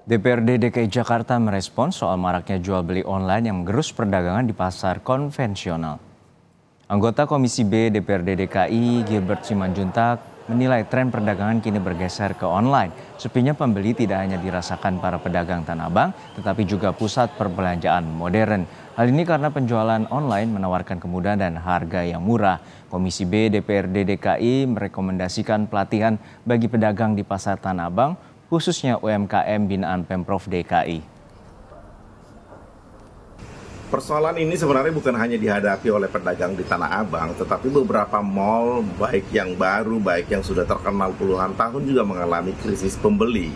DPRD DKI Jakarta merespons soal maraknya jual beli online yang menggerus perdagangan di pasar konvensional. Anggota Komisi B DPRD DKI Gilbert Simanjuntak menilai tren perdagangan kini bergeser ke online. Sepinya pembeli tidak hanya dirasakan para pedagang Tanah Abang, tetapi juga pusat perbelanjaan modern. Hal ini karena penjualan online menawarkan kemudahan dan harga yang murah. Komisi B DPRD DKI merekomendasikan pelatihan bagi pedagang di pasar Tanah Abang, khususnya UMKM binaan Pemprov DKI. Persoalan ini sebenarnya bukan hanya dihadapi oleh pedagang di Tanah Abang, tetapi beberapa mal, baik yang baru, baik yang sudah terkenal puluhan tahun juga mengalami krisis pembeli.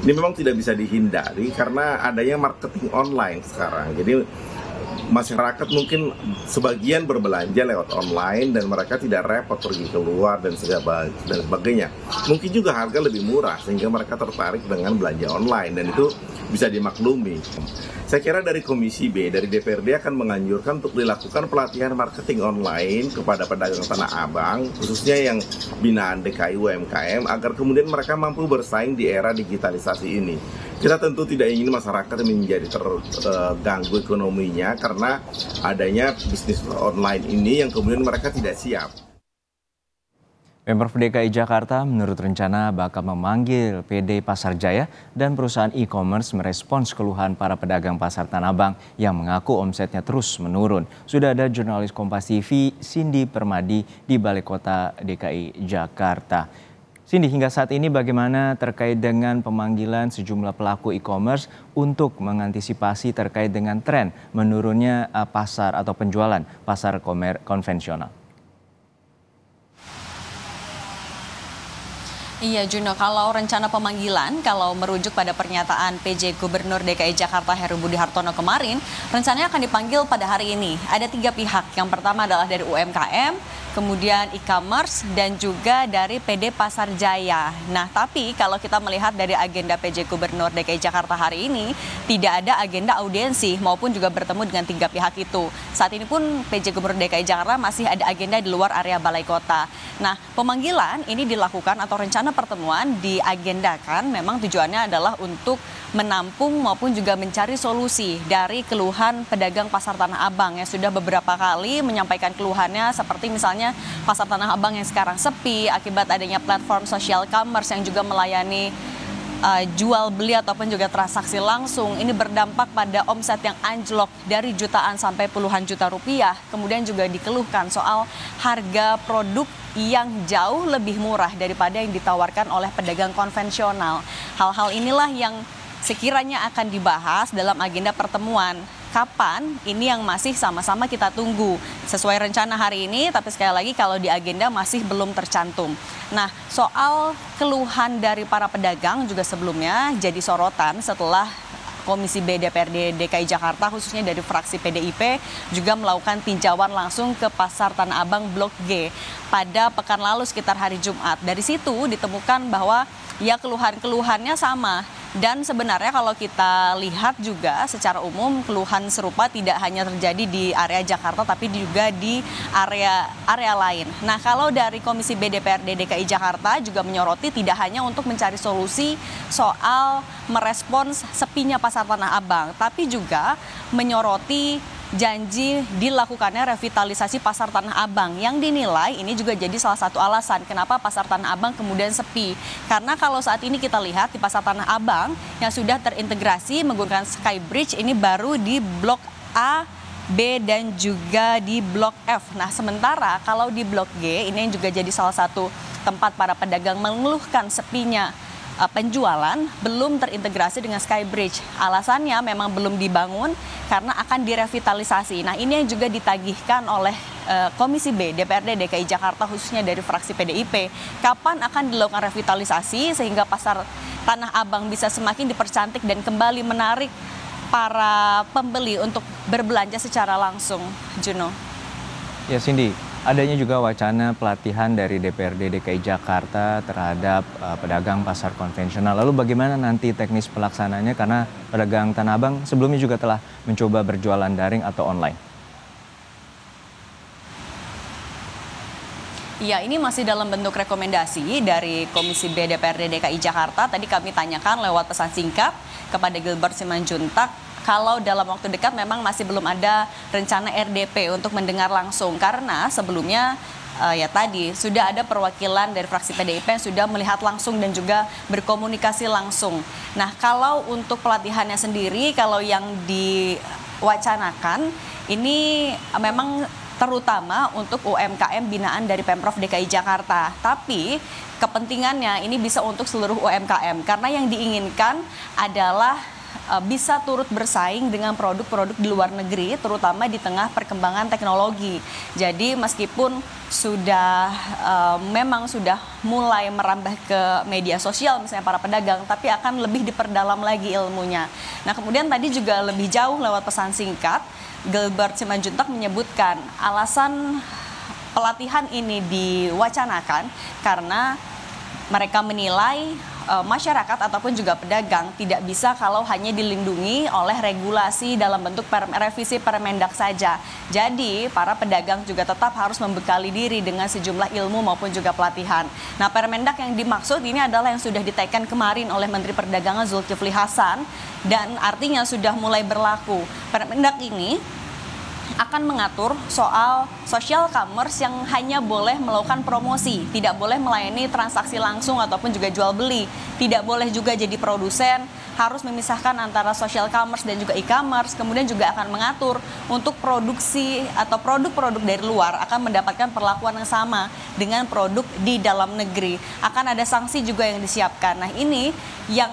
Ini memang tidak bisa dihindari karena adanya marketing online sekarang. Jadi masyarakat mungkin sebagian berbelanja lewat online dan mereka tidak repot pergi keluar dan sebagainya. Mungkin juga harga lebih murah sehingga mereka tertarik dengan belanja online dan itu bisa dimaklumi. Saya kira dari Komisi B, dari DPRD akan menganjurkan untuk dilakukan pelatihan marketing online kepada pedagang Tanah Abang, khususnya yang binaan DKI UMKM, agar kemudian mereka mampu bersaing di era digitalisasi ini. Kita tentu tidak ingin masyarakat menjadi terganggu ekonominya karena adanya bisnis online ini yang kemudian mereka tidak siap. Pemprov DKI Jakarta menurut rencana bakal memanggil PD Pasar Jaya dan perusahaan e-commerce merespons keluhan para pedagang pasar Tanah Abang yang mengaku omsetnya terus menurun. Sudah ada jurnalis Kompas TV Cindy Permadi di Balai Kota DKI Jakarta. Cindy, hingga saat ini bagaimana terkait dengan pemanggilan sejumlah pelaku e-commerce untuk mengantisipasi terkait dengan tren menurunnya pasar atau penjualan pasar konvensional? Iya Juno, kalau rencana pemanggilan, kalau merujuk pada pernyataan PJ Gubernur DKI Jakarta Heru Budi Hartono kemarin, rencananya akan dipanggil pada hari ini. Ada 3 pihak, yang pertama adalah dari UMKM, kemudian e-commerce, dan juga dari PD Pasar Jaya. Nah, tapi kalau kita melihat dari agenda PJ Gubernur DKI Jakarta hari ini, tidak ada agenda audiensi maupun juga bertemu dengan 3 pihak itu. Saat ini pun PJ Gubernur DKI Jakarta masih ada agenda di luar area Balai Kota. Nah, pemanggilan ini dilakukan atau rencana pertemuan diagendakan memang tujuannya adalah untuk menampung maupun juga mencari solusi dari keluhan pedagang pasar Tanah Abang yang sudah beberapa kali menyampaikan keluhannya seperti misalnya pasar Tanah Abang yang sekarang sepi akibat adanya platform social commerce yang juga melayani jual beli ataupun juga transaksi langsung. Ini berdampak pada omset yang anjlok dari jutaan sampai puluhan juta rupiah. Kemudian juga dikeluhkan soal harga produk yang jauh lebih murah daripada yang ditawarkan oleh pedagang konvensional. Hal-hal inilah yang sekiranya akan dibahas dalam agenda pertemuan. Kapan? Ini yang masih sama-sama kita tunggu. Sesuai rencana hari ini, tapi sekali lagi kalau di agenda masih belum tercantum. Nah, soal keluhan dari para pedagang juga sebelumnya jadi sorotan setelah Komisi B DPRD DKI Jakarta khususnya dari fraksi PDIP juga melakukan tinjauan langsung ke pasar Tanah Abang Blok G pada pekan lalu sekitar hari Jumat. Dari situ ditemukan bahwa ya keluhan-keluhannya sama. Dan sebenarnya kalau kita lihat juga secara umum keluhan serupa tidak hanya terjadi di area Jakarta tapi juga di area lain. Nah, kalau dari Komisi B DPRD DKI Jakarta juga menyoroti tidak hanya untuk mencari solusi soal merespons sepinya pasar Tanah Abang, tapi juga menyoroti janji dilakukannya revitalisasi pasar Tanah Abang yang dinilai ini juga jadi salah satu alasan kenapa pasar Tanah Abang kemudian sepi. Karena kalau saat ini kita lihat di pasar Tanah Abang yang sudah terintegrasi menggunakan Skybridge ini baru di Blok A, B, dan juga di Blok F. Nah, sementara kalau di Blok G ini juga jadi salah satu tempat para pedagang mengeluhkan sepinya penjualan belum terintegrasi dengan Skybridge. Alasannya memang belum dibangun karena akan direvitalisasi. Nah, ini yang juga ditagihkan oleh Komisi B DPRD DKI Jakarta khususnya dari fraksi PDIP. Kapan akan dilakukan revitalisasi sehingga pasar Tanah Abang bisa semakin dipercantik dan kembali menarik para pembeli untuk berbelanja secara langsung, Juno. Ya Cindy, adanya juga wacana pelatihan dari DPRD DKI Jakarta terhadap pedagang pasar konvensional. Lalu bagaimana nanti teknis pelaksananya karena pedagang Tanah Abang sebelumnya juga telah mencoba berjualan daring atau online? Ya, ini masih dalam bentuk rekomendasi dari Komisi B DPRD DKI Jakarta. Tadi kami tanyakan lewat pesan singkat kepada Gilbert Simanjuntak, kalau dalam waktu dekat memang masih belum ada rencana RDP untuk mendengar langsung. Karena sebelumnya ya tadi sudah ada perwakilan dari fraksi PDIP yang sudah melihat langsung dan juga berkomunikasi langsung. Nah, kalau untuk pelatihannya sendiri, kalau yang diwacanakan ini memang terutama untuk UMKM binaan dari Pemprov DKI Jakarta. Tapi kepentingannya ini bisa untuk seluruh UMKM karena yang diinginkan adalah bisa turut bersaing dengan produk-produk di luar negeri, terutama di tengah perkembangan teknologi. Jadi meskipun memang sudah mulai merambah ke media sosial misalnya para pedagang, tapi akan lebih diperdalam lagi ilmunya. Nah, kemudian tadi juga lebih jauh lewat pesan singkat, Gilbert Simanjuntak menyebutkan alasan pelatihan ini diwacanakan karena mereka menilai masyarakat ataupun juga pedagang tidak bisa kalau hanya dilindungi oleh regulasi dalam bentuk revisi Permendak saja. Jadi para pedagang juga tetap harus membekali diri dengan sejumlah ilmu maupun juga pelatihan. Nah, Permendak yang dimaksud ini adalah yang sudah diteken kemarin oleh Menteri Perdagangan Zulkifli Hasan dan artinya sudah mulai berlaku. Permendak ini akan mengatur soal social commerce yang hanya boleh melakukan promosi, tidak boleh melayani transaksi langsung ataupun juga jual beli, tidak boleh juga jadi produsen, harus memisahkan antara social commerce dan juga e-commerce, kemudian juga akan mengatur untuk produksi atau produk-produk dari luar akan mendapatkan perlakuan yang sama dengan produk di dalam negeri. Akan ada sanksi juga yang disiapkan. Nah, ini yang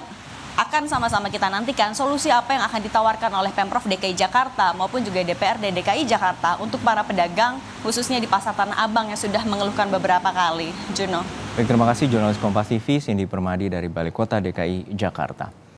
akan sama-sama kita nantikan solusi apa yang akan ditawarkan oleh Pemprov DKI Jakarta maupun juga DPRD DKI Jakarta untuk para pedagang khususnya di Pasar Tanah Abang yang sudah mengeluhkan beberapa kali. Juno. Baik, terima kasih jurnalis Kompas TV Cindy Permadi dari Balai Kota DKI Jakarta.